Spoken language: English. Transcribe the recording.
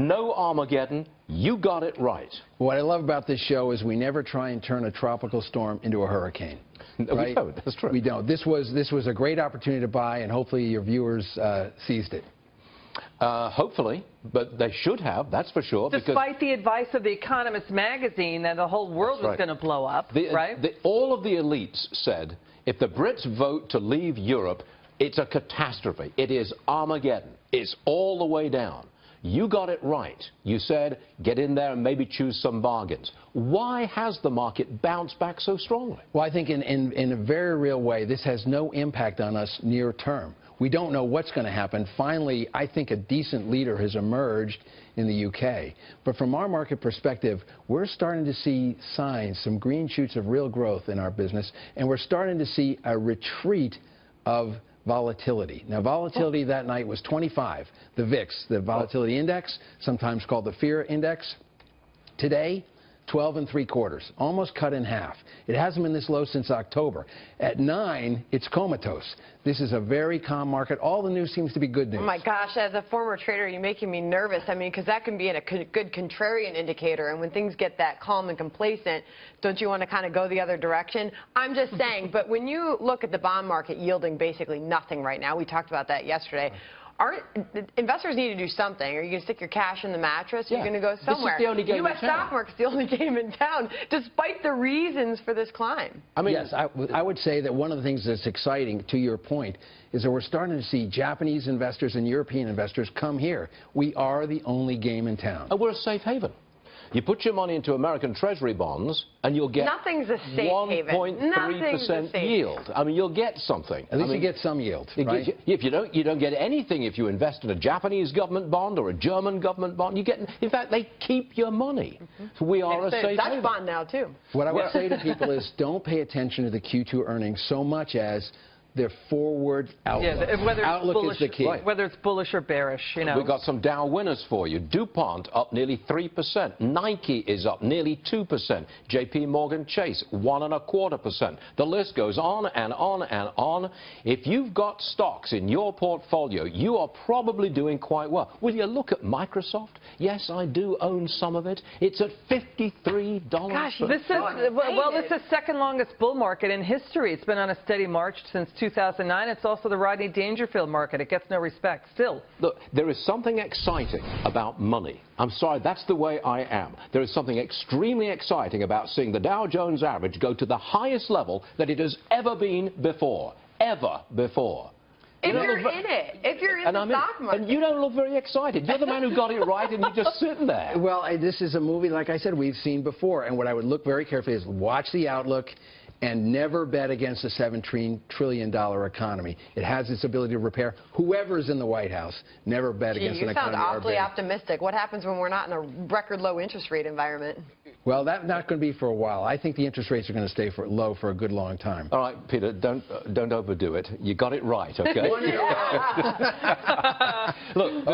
No Armageddon. You got it right. What I love about this show is we never try and turn a tropical storm into a hurricane. Right? We don't. That's true. We don't. This was a great opportunity to buy, and hopefully your viewers seized it. Hopefully, but they should have, that's for sure. Despite the advice of The Economist magazine that the whole world was going to blow up, right? All of the elites said, if the Brits vote to leave Europe, it's a catastrophe. It is Armageddon. It's all the way down. You got it right. You said, get in there and maybe choose some bargains. Why has the market bounced back so strongly? Well, I think in a very real way, this has no impact on us near term. We don't know what's going to happen. Finally, I think a decent leader has emerged in the UK. But from our market perspective, we're starting to see signs, some green shoots of real growth in our business, and we're starting to see a retreat of volatility. Now, volatility that night was 25, the VIX, the volatility index, sometimes called the fear index. Today, 12 3/4, almost cut in half. It hasn't been this low since October. At 9, it's comatose. This is a very calm market. All the news seems to be good news. Oh my gosh, as a former trader, you're making me nervous. I mean, because that can be a good contrarian indicator, and when things get that calm and complacent, don't you want to kind of go the other direction? I'm just saying, but when you look at the bond market yielding basically nothing right now, we talked about that yesterday. Investors need to do something. Are you going to stick your cash in the mattress? You're going to go somewhere. This is the only game in town. U.S. stock market's the only game in town, despite the reasons for this climb. I mean, yes, I would say that one of the things that's exciting, to your point, is that we're starting to see Japanese investors and European investors come here. We are the only game in town. And we're a safe haven. You put your money into American Treasury bonds, and you'll get 1.3% yield. I mean, you'll get something. At least you get some yield, right? If you don't get anything if you invest in a Japanese government bond or a German government bond. You get, in fact, they keep your money. So we are a safe haven. Dutch bond now too. What I would say to people is, don't pay attention to the Q2 earnings so much as their forward outlook. Yeah, whether outlook is the key. Right. Whether it's bullish or bearish, you know. We've got some Dow winners for you. DuPont up nearly 3%. Nike is up nearly 2%. JP Morgan Chase 1.25%. The list goes on and on and on. If you've got stocks in your portfolio, you are probably doing quite well. Will you look at Microsoft? Yes, I do own some of it. It's at $53. Gosh, this is the second longest bull market in history. It's been on a steady march since 2009. It's also the Rodney Dangerfield market. It gets no respect still. Look, there is something exciting about money. I'm sorry, that's the way I am. There is something extremely exciting about seeing the Dow Jones average go to the highest level that it has ever been before. Ever before. If you're in it, if you're in the stock market. And you don't look very excited. You're the man who got it right, and you're just sitting there. Well, this is a movie, like I said, we've seen before. And what I would look very carefully is watch the outlook and never bet against a $7 trillion economy. It has its ability to repair. Whoever's in the White House, never bet against an economy. You sound awfully optimistic. What happens when we're not in a record low interest rate environment? Well, that's not going to be for a while. I think the interest rates are going to stay low for a good long time. All right, Peter, don't overdo it. You got it right, okay? Look.